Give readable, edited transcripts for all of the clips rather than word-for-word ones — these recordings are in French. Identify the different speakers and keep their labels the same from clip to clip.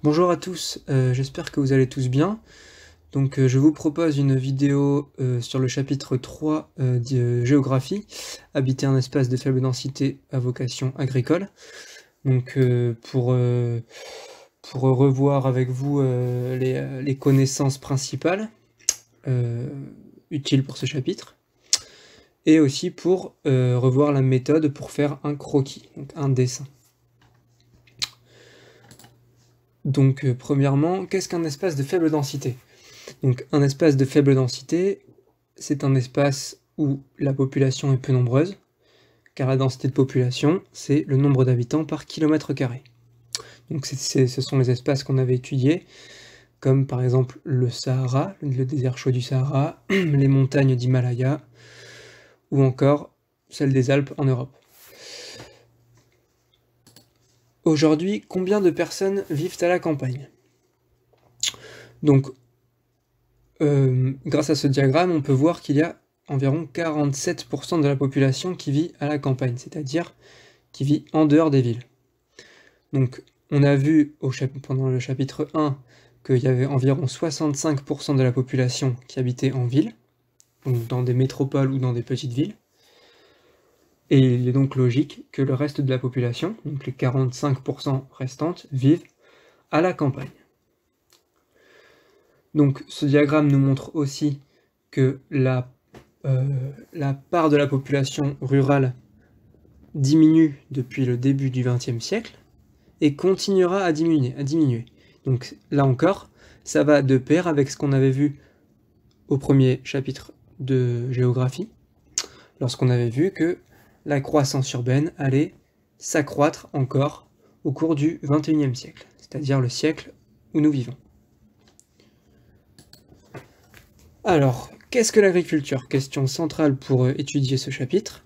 Speaker 1: Bonjour à tous, j'espère que vous allez tous bien. Donc je vous propose une vidéo sur le chapitre 3 de géographie, habiter un espace de faible densité à vocation agricole. Donc pour revoir avec vous les connaissances principales euh, utiles pour ce chapitre, et aussi pour revoir la méthode pour faire un croquis, donc un dessin. Donc premièrement, qu'est-ce qu'un espace de faible densité? Donc un espace de faible densité, c'est un espace où la population est peu nombreuse, car la densité de population, c'est le nombre d'habitants par kilomètre carré. Donc ce sont les espaces qu'on avait étudiés, comme par exemple le Sahara, le désert chaud du Sahara, les montagnes d'Himalaya, ou encore celles des Alpes en Europe. Aujourd'hui, combien de personnes vivent à la campagne? Donc, grâce à ce diagramme, on peut voir qu'il y a environ 47% de la population qui vit à la campagne, c'est-à-dire qui vit en dehors des villes. Donc, on a vu pendant le chapitre 1 qu'il y avait environ 65% de la population qui habitait en ville, donc dans des métropoles ou dans des petites villes. Et il est donc logique que le reste de la population, donc les 45% restantes, vivent à la campagne. Donc ce diagramme nous montre aussi que la part de la population rurale diminue depuis le début du XXe siècle et continuera à diminuer. Donc là encore, ça va de pair avec ce qu'on avait vu au premier chapitre de géographie, lorsqu'on avait vu que la croissance urbaine allait s'accroître encore au cours du XXIe siècle, c'est-à-dire le siècle où nous vivons. Alors, qu'est-ce que l'agriculture? Question centrale pour étudier ce chapitre.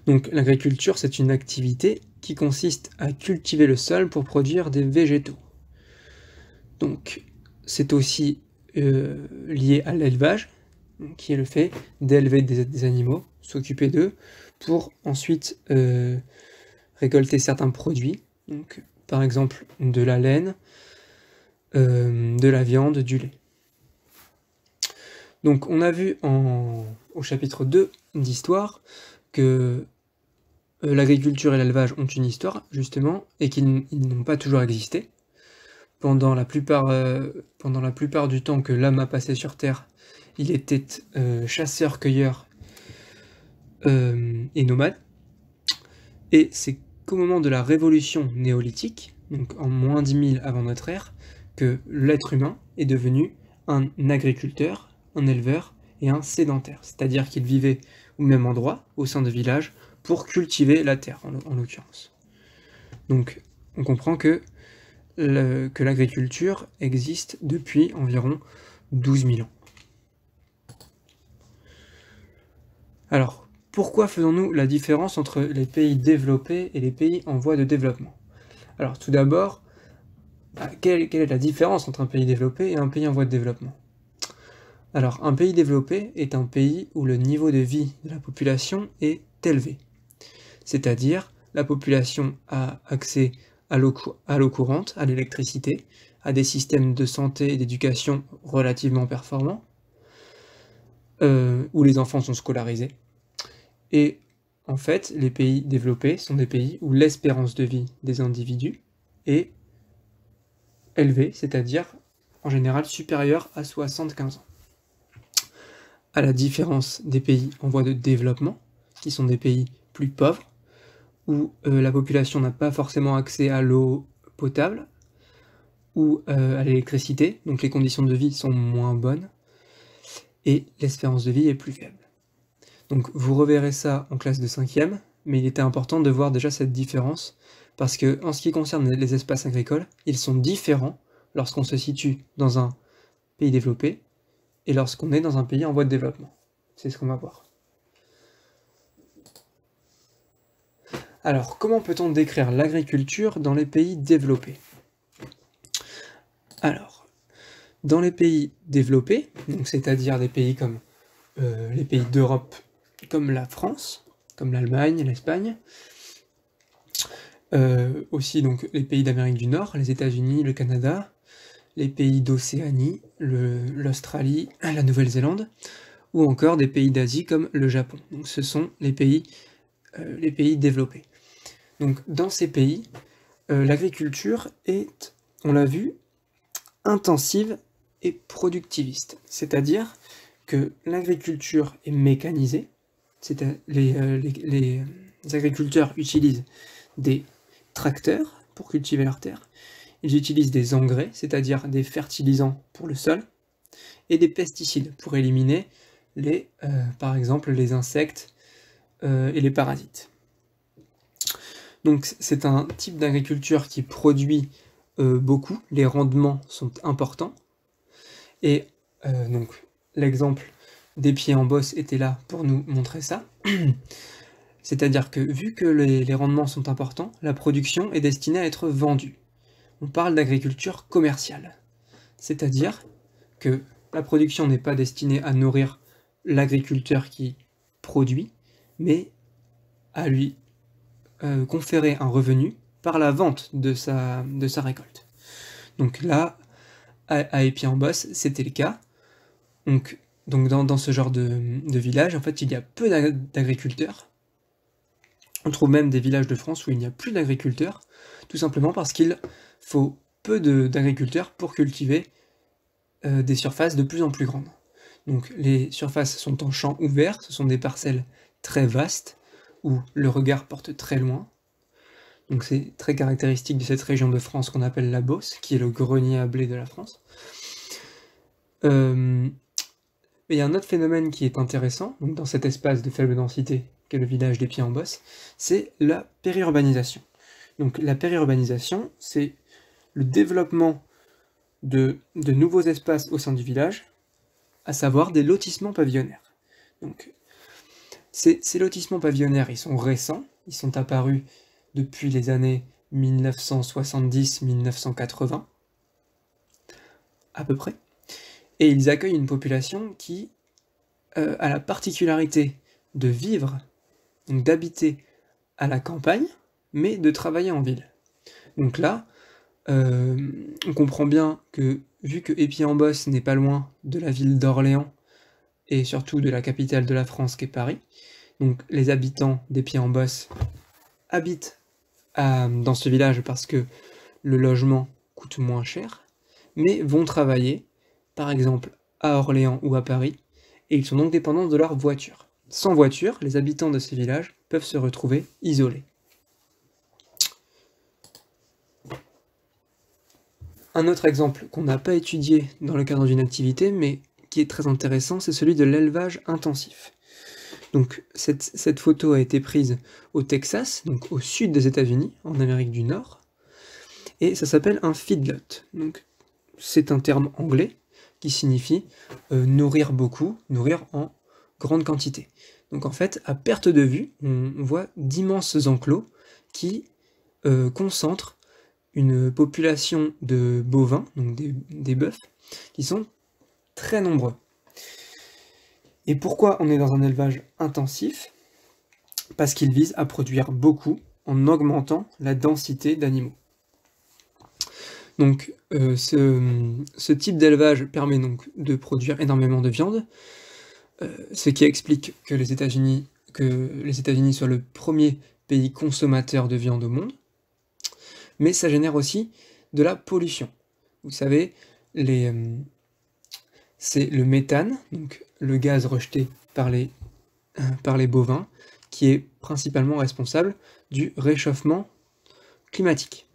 Speaker 1: Donc l'agriculture, c'est une activité qui consiste à cultiver le sol pour produire des végétaux. Donc c'est aussi lié à l'élevage, qui est le fait d'élever des animaux, s'occuper d'eux, pour ensuite récolter certains produits, donc par exemple de la laine, de la viande, du lait. Donc on a vu au chapitre 2 d'histoire que l'agriculture et l'élevage ont une histoire, justement, et qu'ils n'ont pas toujours existé. Pendant la plupart du temps que l'homme a passé sur Terre, il était chasseur-cueilleur et nomade. Et c'est qu'au moment de la révolution néolithique, donc en moins 10 000 avant notre ère, que l'être humain est devenu un agriculteur, un éleveur et un sédentaire. C'est-à-dire qu'il vivait au même endroit, au sein de villages, pour cultiver la terre, en l'occurrence. Donc on comprend que l'agriculture existe depuis environ 12 000 ans. Alors, pourquoi faisons-nous la différence entre les pays développés et les pays en voie de développement? Alors, tout d'abord, quelle est la différence entre un pays développé et un pays en voie de développement? Alors, un pays développé est un pays où le niveau de vie de la population est élevé. C'est-à-dire, la population a accès à l'eau courante, à l'électricité, à des systèmes de santé et d'éducation relativement performants, où les enfants sont scolarisés. Et en fait, les pays développés sont des pays où l'espérance de vie des individus est élevée, c'est-à-dire en général supérieure à 75 ans. À la différence des pays en voie de développement, qui sont des pays plus pauvres, où la population n'a pas forcément accès à l'eau potable ou à l'électricité, donc les conditions de vie sont moins bonnes, et l'espérance de vie est plus faible. Donc vous reverrez ça en classe de 5e, mais il était important de voir déjà cette différence, parce que en ce qui concerne les espaces agricoles, ils sont différents lorsqu'on se situe dans un pays développé et lorsqu'on est dans un pays en voie de développement. C'est ce qu'on va voir. Alors, comment peut-on décrire l'agriculture dans les pays développés? Alors, dans les pays développés, c'est-à-dire des pays comme les pays d'Europe, comme la France, comme l'Allemagne, l'Espagne, Aussi donc les pays d'Amérique du Nord, les États-Unis, le Canada, les pays d'Océanie, l'Australie, la Nouvelle-Zélande, ou encore des pays d'Asie comme le Japon. Donc ce sont les pays développés. Donc dans ces pays, l'agriculture est, on l'a vu, intensive et productiviste. C'est-à-dire que l'agriculture est mécanisée, les agriculteurs utilisent des tracteurs pour cultiver leurs terres, ils utilisent des engrais, c'est-à-dire des fertilisants pour le sol, et des pesticides pour éliminer par exemple les insectes et les parasites. Donc c'est un type d'agriculture qui produit beaucoup, les rendements sont importants, et donc l'exemple des pieds en bosse était là pour nous montrer ça. C'est-à-dire que vu que les rendements sont importants, la production est destinée à être vendue. On parle d'agriculture commerciale. C'est-à-dire que la production n'est pas destinée à nourrir l'agriculteur qui produit, mais à lui conférer un revenu par la vente de sa récolte. Donc là, à Épied-en-Bosse, c'était le cas. Donc dans ce genre de village, en fait, il y a peu d'agriculteurs. On trouve même des villages de France où il n'y a plus d'agriculteurs, tout simplement parce qu'il faut peu d'agriculteurs pour cultiver des surfaces de plus en plus grandes. Donc les surfaces sont en champs ouverts, ce sont des parcelles très vastes, où le regard porte très loin. Donc c'est très caractéristique de cette région de France qu'on appelle la Beauce, qui est le grenier à blé de la France. Mais il y a un autre phénomène qui est intéressant, donc dans cet espace de faible densité qu'est le village des Pieds-en-Bosse, c'est la périurbanisation. Donc la périurbanisation, c'est le développement de nouveaux espaces au sein du village, à savoir des lotissements pavillonnaires. Donc ces lotissements pavillonnaires, ils sont récents, ils sont apparus depuis les années 1970-1980, à peu près, et ils accueillent une population qui a la particularité de vivre, donc d'habiter à la campagne, mais de travailler en ville. Donc là, on comprend bien que, vu que Épied-en-Bosse n'est pas loin de la ville d'Orléans, et surtout de la capitale de la France qu'est Paris, donc les habitants d'Épied-en-Bosse habitent dans ce village parce que le logement coûte moins cher, mais vont travailler, par exemple, à Orléans ou à Paris, et ils sont donc dépendants de leur voiture. Sans voiture, les habitants de ces villages peuvent se retrouver isolés. Un autre exemple qu'on n'a pas étudié dans le cadre d'une activité, mais qui est très intéressant, c'est celui de l'élevage intensif. Donc cette photo a été prise au Texas, donc au sud des États-Unis, en Amérique du Nord, et ça s'appelle un feedlot. Donc c'est un terme anglais qui signifie nourrir beaucoup, nourrir en grande quantité. Donc en fait, à perte de vue, on voit d'immenses enclos qui concentrent une population de bovins, donc des bœufs, qui sont très nombreux. Et pourquoi on est dans un élevage intensif? Parce qu'il vise à produire beaucoup en augmentant la densité d'animaux. Donc ce type d'élevage permet donc de produire énormément de viande, ce qui explique que les États-Unis soient le premier pays consommateur de viande au monde, mais ça génère aussi de la pollution. Vous savez, c'est le méthane, donc le gaz rejeté par les bovins, qui est principalement responsable du réchauffement climatique.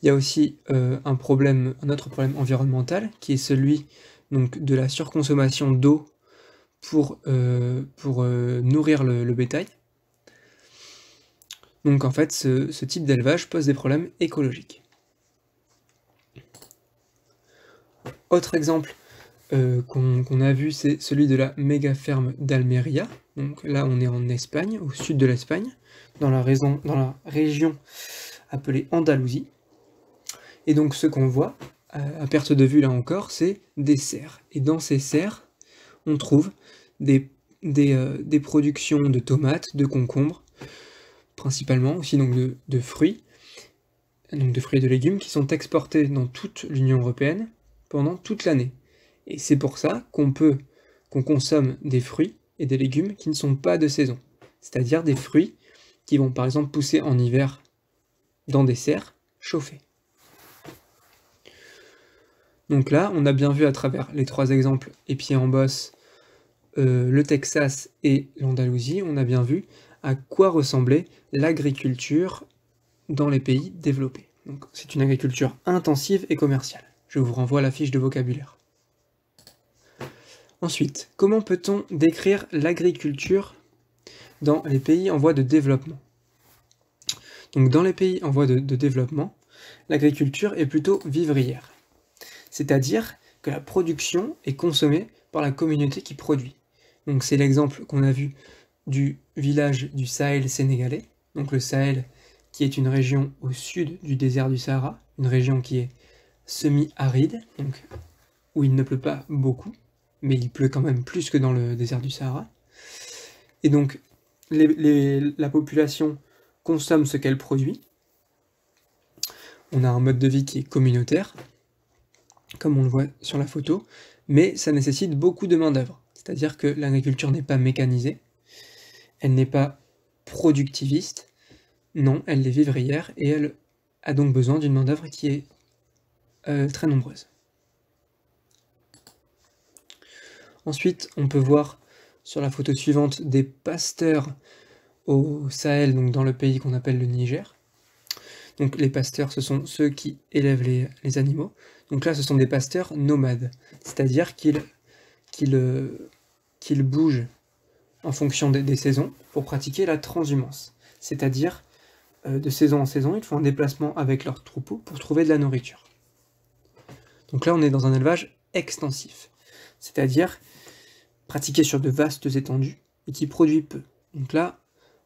Speaker 1: Il y a aussi un autre problème environnemental, qui est celui donc, de la surconsommation d'eau pour nourrir le bétail. Donc en fait, ce type d'élevage pose des problèmes écologiques. Autre exemple qu'on a vu, c'est celui de la méga ferme d'Almeria. Donc là, on est en Espagne, au sud de l'Espagne, dans la région appelée Andalousie. Et donc ce qu'on voit, à perte de vue là encore, c'est des serres. Et dans ces serres, on trouve des productions de tomates, de concombres, principalement, aussi donc de fruits, donc de fruits et de légumes qui sont exportés dans toute l'Union européenne pendant toute l'année. Et c'est pour ça qu'on consomme des fruits et des légumes qui ne sont pas de saison, c'est-à-dire des fruits qui vont par exemple pousser en hiver dans des serres chauffées. Donc là, on a bien vu à travers les 3 exemples, Épied-en-Bosse, le Texas et l'Andalousie, on a bien vu à quoi ressemblait l'agriculture dans les pays développés. Donc c'est une agriculture intensive et commerciale. Je vous renvoie à la fiche de vocabulaire. Ensuite, comment peut-on décrire l'agriculture dans les pays en voie de développement? Donc dans les pays en voie de développement, l'agriculture est plutôt vivrière. C'est-à-dire que la production est consommée par la communauté qui produit. Donc c'est l'exemple qu'on a vu du village du Sahel sénégalais. Donc le Sahel qui est une région au sud du désert du Sahara, une région qui est semi-aride, donc où il ne pleut pas beaucoup, mais il pleut quand même plus que dans le désert du Sahara. Et donc la population consomme ce qu'elle produit. On a un mode de vie qui est communautaire, comme on le voit sur la photo, mais ça nécessite beaucoup de main-d'œuvre. C'est-à-dire que l'agriculture n'est pas mécanisée, elle n'est pas productiviste, non, elle est vivrière et elle a donc besoin d'une main-d'œuvre qui est très nombreuse. Ensuite, on peut voir sur la photo suivante des pasteurs au Sahel, donc dans le pays qu'on appelle le Niger. Donc les pasteurs, ce sont ceux qui élèvent les animaux. Donc là, ce sont des pasteurs nomades, c'est-à-dire qu'ils bougent en fonction des saisons pour pratiquer la transhumance. C'est-à-dire, de saison en saison, ils font un déplacement avec leurs troupeaux pour trouver de la nourriture. Donc là, on est dans un élevage extensif, c'est-à-dire pratiqué sur de vastes étendues et qui produit peu. Donc là,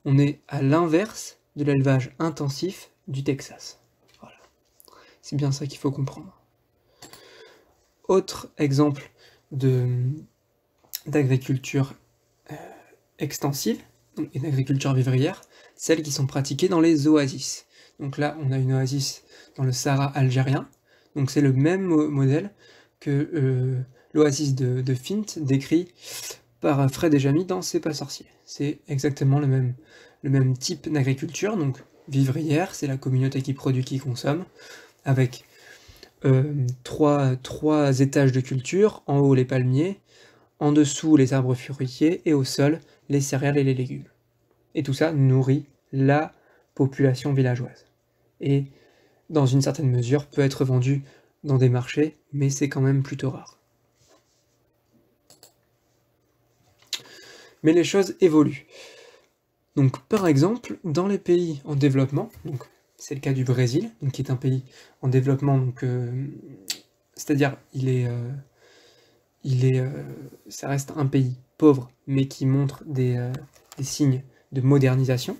Speaker 1: on est à l'inverse de l'élevage intensif du Texas. Voilà. C'est bien ça qu'il faut comprendre. Autre exemple d'agriculture extensive et d'agriculture vivrière, celles qui sont pratiquées dans les oasis. Donc là, on a une oasis dans le Sahara algérien. Donc c'est le même modèle que l'oasis de Fint décrit par Fred et Jamy dans C'est pas sorcier. C'est exactement le même type d'agriculture, donc vivrière, c'est la communauté qui produit, qui consomme, avec trois étages de culture, en haut les palmiers, en dessous les arbres fruitiers, et au sol les céréales et les légumes. Et tout ça nourrit la population villageoise. Et dans une certaine mesure, peut être vendu dans des marchés, mais c'est quand même plutôt rare. Mais les choses évoluent. Donc par exemple, dans les pays en développement, donc c'est le cas du Brésil, donc, qui est un pays en développement, donc c'est-à-dire ça reste un pays pauvre, mais qui montre des signes de modernisation.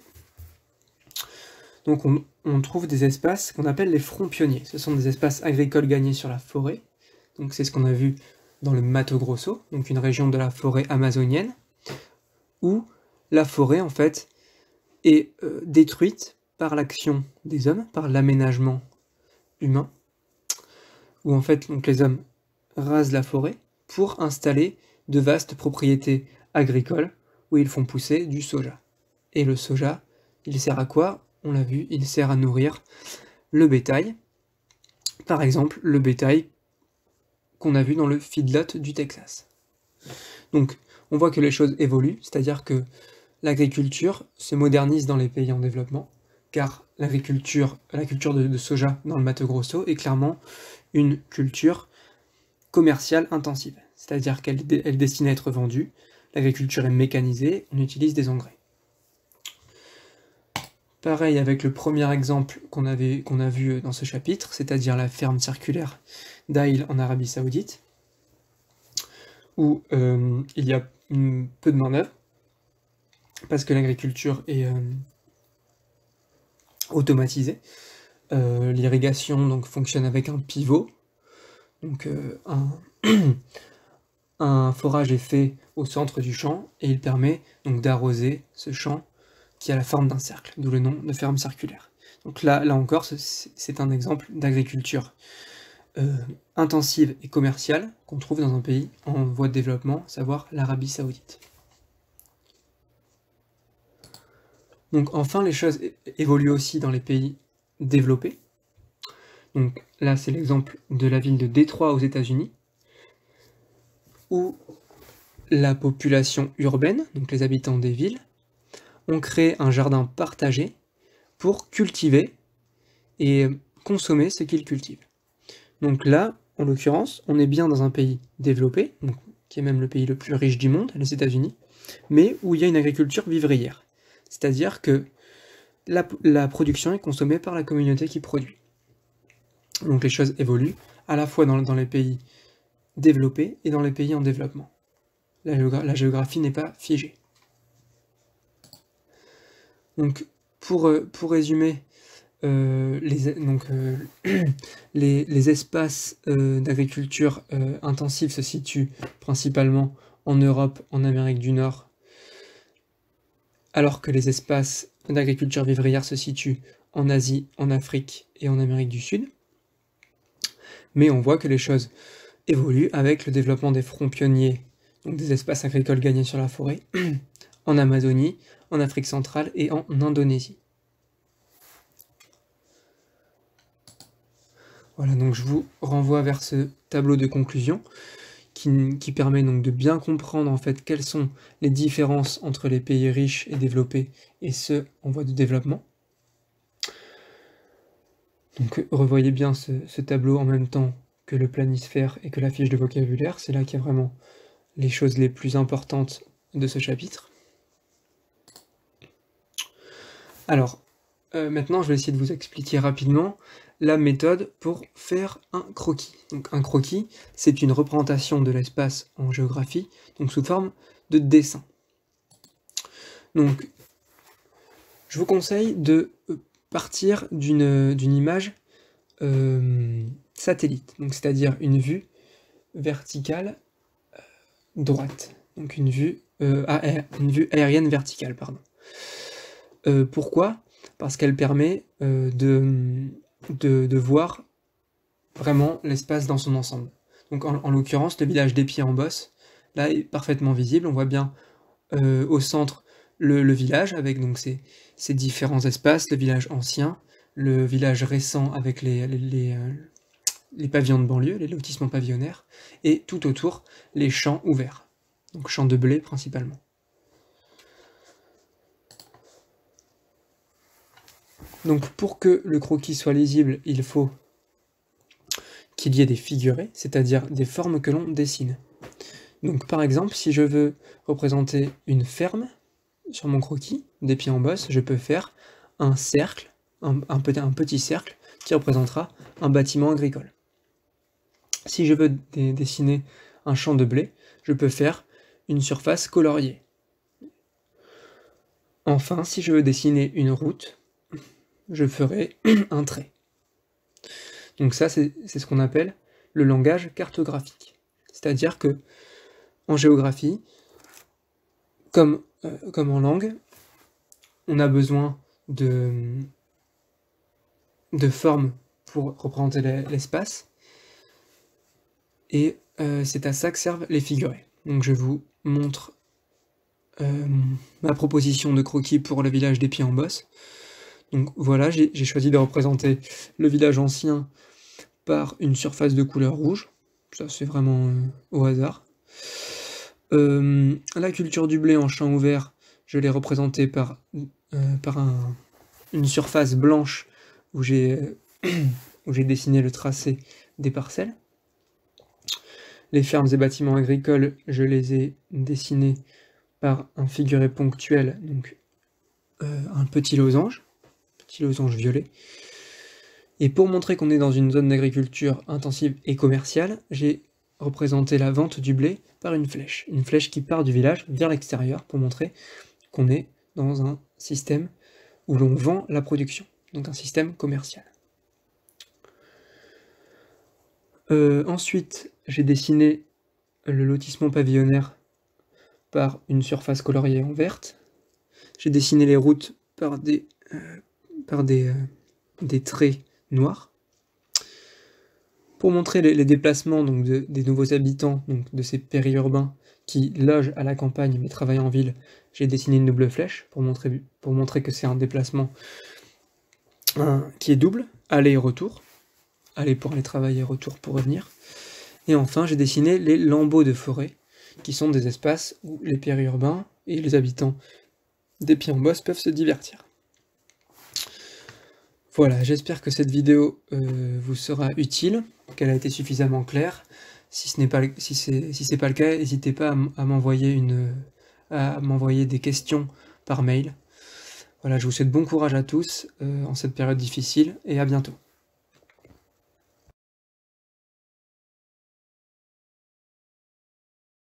Speaker 1: Donc on trouve des espaces qu'on appelle les fronts pionniers. Ce sont des espaces agricoles gagnés sur la forêt. Donc c'est ce qu'on a vu dans le Mato Grosso, donc une région de la forêt amazonienne, où la forêt en fait est détruite par l'action des hommes, par l'aménagement humain, où en fait donc, les hommes rasent la forêt pour installer de vastes propriétés agricoles où ils font pousser du soja. Et le soja, il sert à quoi? On l'a vu, il sert à nourrir le bétail. Par exemple, le bétail qu'on a vu dans le feedlot du Texas. Donc, on voit que les choses évoluent, c'est-à-dire que l'agriculture se modernise dans les pays en développement, car la culture de soja dans le Mato Grosso est clairement une culture commerciale intensive, c'est-à-dire qu'elle est destinée à être vendue, l'agriculture est mécanisée, on utilise des engrais. Pareil avec le premier exemple qu'on a vu dans ce chapitre, c'est-à-dire la ferme circulaire d'Aïl en Arabie Saoudite, où il y a peu de main-d'œuvre, parce que l'agriculture est automatisée. L'irrigation donc fonctionne avec un pivot, donc un forage est fait au centre du champ et il permet donc d'arroser ce champ qui a la forme d'un cercle, d'où le nom de ferme circulaire. Donc là encore, c'est un exemple d'agriculture intensive et commerciale qu'on trouve dans un pays en voie de développement, à savoir l'Arabie Saoudite. Donc enfin, les choses évoluent aussi dans les pays développés. Donc là, c'est l'exemple de la ville de Détroit aux États-Unis, où la population urbaine, donc les habitants des villes, ont créé un jardin partagé pour cultiver et consommer ce qu'ils cultivent. Donc là, en l'occurrence, on est bien dans un pays développé, donc, qui est même le pays le plus riche du monde, les États-Unis, mais où il y a une agriculture vivrière. C'est-à-dire que la production est consommée par la communauté qui produit. Donc les choses évoluent, à la fois dans les pays développés et dans les pays en développement. La géographie n'est pas figée. Donc pour résumer, les espaces d'agriculture intensive se situent principalement en Europe, en Amérique du Nord, alors que les espaces d'agriculture vivrière se situent en Asie, en Afrique et en Amérique du Sud. Mais on voit que les choses évoluent avec le développement des fronts pionniers, donc des espaces agricoles gagnés sur la forêt, en Amazonie, en Afrique centrale et en Indonésie. Voilà, donc je vous renvoie vers ce tableau de conclusion qui permet donc de bien comprendre en fait quelles sont les différences entre les pays riches et développés et ceux en voie de développement. Donc revoyez bien ce tableau en même temps que le planisphère et que la fiche de vocabulaire, c'est là qu'il y a vraiment les choses les plus importantes de ce chapitre. Alors, maintenant je vais essayer de vous expliquer rapidement la méthode pour faire un croquis. Donc un croquis, c'est une représentation de l'espace en géographie, donc sous forme de dessin. Donc, je vous conseille de partir d'une image satellite, donc c'est-à-dire une vue verticale droite, donc une vue aérienne verticale, pardon. Pourquoi? Parce qu'elle permet de voir vraiment l'espace dans son ensemble. Donc en l'occurrence, le village d'Épied-en-Bosse, là, est parfaitement visible. On voit bien au centre le village, avec donc ces différents espaces, le village ancien, le village récent avec les pavillons de banlieue, les lotissements pavillonnaires, et tout autour, les champs ouverts, donc champs de blé principalement. Donc pour que le croquis soit lisible, il faut qu'il y ait des figurés, c'est-à-dire des formes que l'on dessine. Donc par exemple, si je veux représenter une ferme sur mon croquis, d'Épied-en-Bosse, je peux faire un cercle, un petit cercle, qui représentera un bâtiment agricole. Si je veux dessiner un champ de blé, je peux faire une surface coloriée. Enfin, si je veux dessiner une route, je ferai un trait. Donc ça, c'est ce qu'on appelle le langage cartographique. C'est-à-dire que, en géographie, comme en langue, on a besoin de formes pour représenter l'espace, et c'est à ça que servent les figurés. Donc je vous montre ma proposition de croquis pour le village d'Épied-en-Bosse. Donc voilà, j'ai choisi de représenter le village ancien par une surface de couleur rouge. Ça, c'est vraiment au hasard. La culture du blé en champ ouvert, je l'ai représentée par une surface blanche où j'ai dessiné le tracé des parcelles. Les fermes et bâtiments agricoles, je les ai dessinés par un figuré ponctuel, donc un petit losange violet. Et pour montrer qu'on est dans une zone d'agriculture intensive et commerciale, j'ai représenté la vente du blé par une flèche qui part du village vers l'extérieur pour montrer qu'on est dans un système où l'on vend la production, donc un système commercial. Ensuite, j'ai dessiné le lotissement pavillonnaire par une surface coloriée en verte. J'ai dessiné les routes par des traits noirs. Pour montrer les déplacements donc, des nouveaux habitants, donc de ces périurbains qui logent à la campagne mais travaillent en ville, j'ai dessiné une double flèche pour montrer que c'est un déplacement qui est double, aller et retour. Aller pour aller travailler, retour pour revenir. Et enfin, j'ai dessiné les lambeaux de forêt, qui sont des espaces où les périurbains et les habitants des pieds en bosse peuvent se divertir. Voilà, j'espère que cette vidéo vous sera utile, qu'elle a été suffisamment claire. Si c'est pas le cas, n'hésitez pas à m'envoyer des questions par mail. Voilà, je vous souhaite bon courage à tous en cette période difficile et à bientôt.